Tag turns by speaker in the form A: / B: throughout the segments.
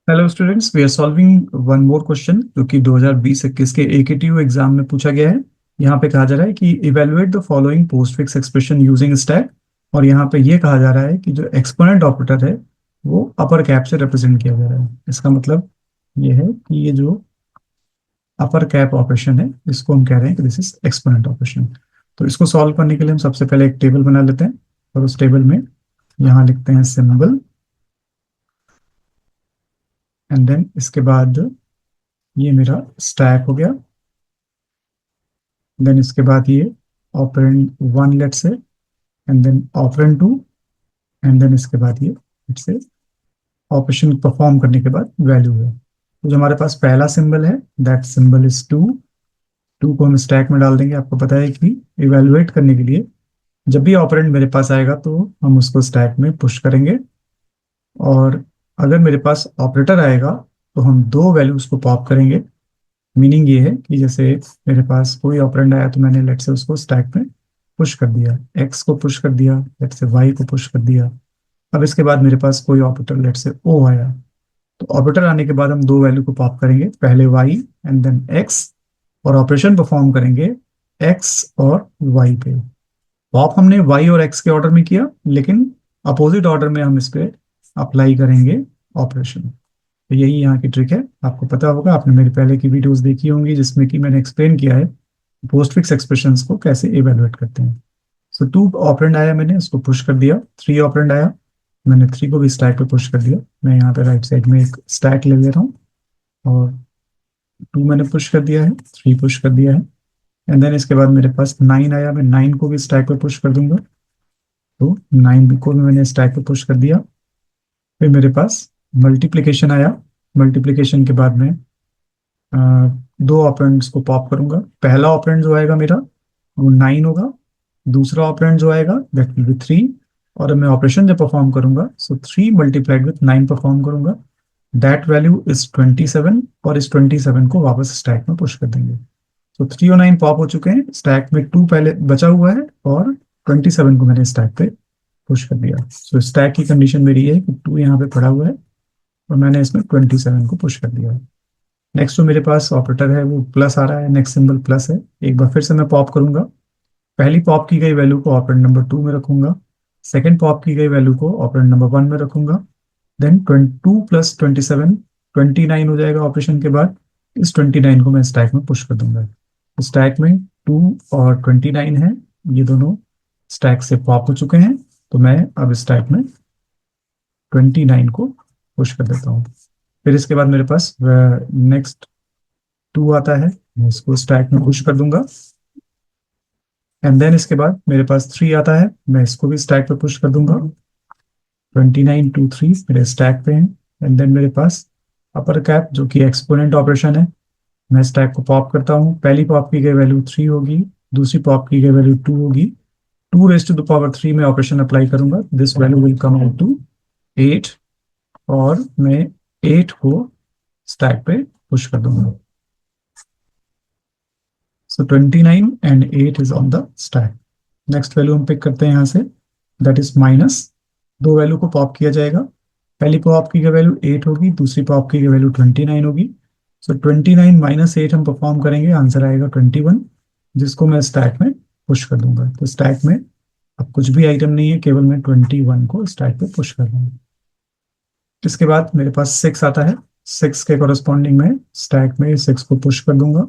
A: Hello students, we are solving one more question जो कि 2020-21 के एकेटीयू एग्जाम में पूछा गया है। यहाँ पे कहा जा रहा है कि evaluate the following postfix expression using stack. और यहाँ पे ये कहा जा रहा है कि जो एक्सपोनेंट ऑपरेटर है वो अपर कैप से रिप्रेजेंट किया जा रहा है। इसका मतलब ये है कि ये जो अपर कैप ऑपरेशन है इसको हम कह रहे हैं कि दिस इज एक्सपोनेंट ऑपरेशन। तो इसको सॉल्व करने के लिए हम सबसे पहले एक टेबल बना लेते हैं और उस टेबल में यहाँ लिखते हैं सिंबल, एंड देन इसके बाद ये मेरा स्टैक हो गया। देन इसके बाद ये operand one let say, and then operand two, and then इसके बाद ये लेट से ऑपरेशन परफॉर्म करने के बाद वैल्यू है। तो जो हमारे पास पहला सिंबल है that symbol is two. Two को हम स्टैक में डाल देंगे। आपको पता है कि इवेलुएट करने के लिए जब भी ऑपरेंड मेरे पास आएगा तो हम उसको स्टैक में पुश करेंगे, और अगर मेरे पास ऑपरेटर आएगा तो हम दो वैल्यूज को पॉप करेंगे। मीनिंग ये है कि जैसे मेरे पास कोई ऑपरेंड आया तो मैंने लेट से उसको स्टैक में पुश कर दिया, एक्स को पुश कर दिया, लेट से वाई को पुश कर दिया। अब इसके बाद मेरे पास कोई ऑपरेटर लेट से ओ आया, तो ऑपरेटर आने के बाद हम दो वैल्यू को पॉप करेंगे, पहले वाई एंड देन एक्स, और ऑपरेशन परफॉर्म करेंगे एक्स और वाई पे। पॉप हमने वाई और एक्स के ऑर्डर में किया, लेकिन अपोजिट ऑर्डर में हम इस पे अप्लाई करेंगे ऑपरेशन। तो यही यहाँ की ट्रिक है। आपको पता होगा, आपने मेरी पहले की वीडियोस देखी होंगी जिसमें कि मैंने एक्सप्लेन किया है पोस्टफिक्स एक्सप्रेशंस को कैसे इवेलुएट करते हैं। सो टू ऑपरेंड आया, मैंने उसको पुश कर दिया। थ्री ऑपरेंड आया, मैंने थ्री को भी स्टैक पे पुश कर दिया। मैं यहाँ पे राइट साइड में एक स्टैक ले ले रहा हूँ, और टू मैंने पुश कर दिया है, थ्री पुश कर दिया है, एंड देन इसके बाद मेरे पास नाइन आया, मैं नाइन को भी स्टैक पे पुश कर दूंगा। तो नाइन को भी मैंने स्टैक पे पुश कर दिया। फिर मेरे पास मल्टीप्लीकेशन आया। मल्टीप्लीकेशन के बाद में अ, दो ऑपरेंड्स को पॉप करूंगा। पहला ऑपरेंड जो आएगा मेरा वो नाइन होगा, दूसरा ऑपरेंड जो आएगा दैट विल बी थ्री। और अब मैं ऑपरेशन जब परफॉर्म करूंगा so three multiplied with nine perform करूंगा, दैट वैल्यू इज 27, और इस 27 को वापस स्टैक में पुश कर देंगे। तो थ्री और नाइन पॉप हो चुके हैं, स्टैक में टू पहले बचा हुआ है, और 27 को मैंने स्टैक पे पुश कर दिया। सो स्टैक की कंडीशन मेरी है कि टू यहाँ पे पड़ा हुआ है और मैंने इसमें 27 को पुश कर दिया। नेक्स्ट जो मेरे पास ऑपरेटर है वो प्लस आ रहा है, नेक्स्ट सिंबल प्लस है। एक बार फिर से मैं पॉप करूंगा। पहली पॉप की गई वैल्यू को ऑपरेंड नंबर टू में रखूंगा, सेकंड पॉप की गई वैल्यू को ऑपरेंड नंबर वन में रखूंगा। देन टू प्लस 27 29 हो जाएगा ऑपरेशन के बाद। इस 29 को मैं स्टैक में पुश कर दूंगा। स्टैक में टू और 29 है, ये दोनों स्टैक से पॉप हो चुके हैं। तो मैं अब स्टैक में 29 को पुश कर देता हूँ। फिर इसके बाद मेरे पास नेक्स्ट टू आता है, मैं इसको स्टैक में पुश कर दूंगा। एंड देन इसके बाद मेरे पास थ्री आता है, मैं इसको भी स्टैक पे पुश कर दूंगा। 29 टू थ्री मेरे स्टैक पे हैं। एंड देन मेरे पास अपर कैप जो कि एक्सपोनेंट ऑपरेशन है, मैं स्टैक को पॉप करता हूँ। पहली पॉप की गई वैल्यू थ्री होगी, दूसरी पॉप की गई वैल्यू टू होगी। Two raise to the power three में ऑपरेशन अप्लाई करूंगा, this value will come out to 8, और मैं 8 को स्टैक पे पुश कर दूंगा। सो 29 and 8 is on the stack. Next value हम पिक करते हैं यहाँ से, दैट इज माइनस। दो वैल्यू को पॉप किया जाएगा। पहली पॉप की वैल्यू 8 होगी, दूसरी पॉप की वैल्यू 29 होगी। सो 29 माइनस 8 हम परफॉर्म करेंगे, आंसर आएगा 21, जिसको मैं स्टैक में पुश कर दूंगा। तो स्टैक में अब कुछ भी आइटम नहीं है, केवल मैं 21 को स्टैक पे पुश कर दूंगा। इसके बाद मेरे पास सिक्स आता है, सिक्स के कॉरेस्पॉन्डिंग में स्टैक में सिक्स को पुश कर दूंगा।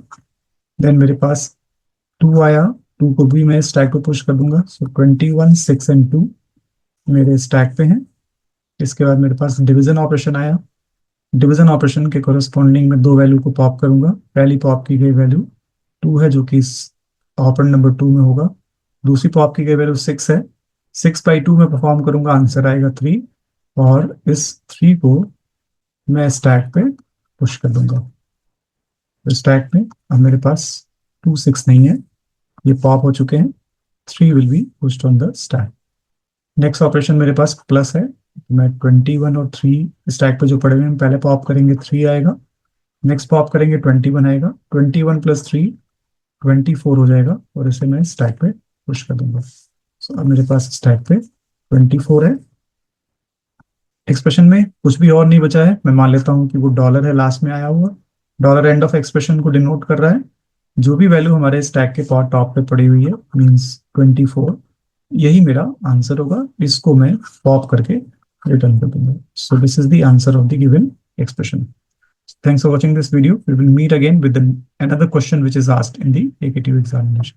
A: देन मेरे पास टू आया, टू को भी मैं स्टैक पे पुश कर दूंगा। सो 21 6 एंड टू मेरे स्टैक पे हैं। इसके बाद मेरे पास डिवीजन ऑपरेशन आया। डिवीजन ऑपरेशन के कॉरेस्पॉन्डिंग में दो वैल्यू को पॉप करूंगा। पहली पॉप की गई वैल्यू टू है जो कि ऑपरेंड नंबर टू में होगा, दूसरी पॉप की गई वैल्यू सिक्स है। सिक्स बाई टू में परफॉर्म करूंगा, आंसर आएगा थ्री, और इस थ्री को मैं स्टैक पे पुश कर दूंगा। तो स्टैक में अब मेरे पास टू सिक्स नहीं है, ये पॉप हो चुके हैं। Three will be pushed on the stack. Next operation मेरे पास प्लस है, मैं 21 और थ्री स्टैक पे जो पड़े हुए हैं पहले पॉप करेंगे, थ्री आएगा। नेक्स्ट पॉप करेंगे 21 आएगा, 21 प्लस थ्री 24 हो जाएगा, और इसे मैं स्टैक पे पुश कर दूंगा। सो अब मेरे पास स्टैक पे 24 है। एक्सप्रेशन में कुछ भी और नहीं बचा है। मैं मान लेता हूँ कि वो डॉलर है लास्ट में आया हुआ, डॉलर एंड ऑफ एक्सप्रेशन को डिनोट कर रहा है। जो भी वैल्यू हमारे स्टैक के टॉप पे पड़ी हुई है मींस 24, यही मेरा आंसर होगा। इसको मैं पॉप करके रिटर्न कर दूंगा। So this is the answer of the given expression. Thanks for watching this video. We will meet again with another question which is asked in the AKTU examination.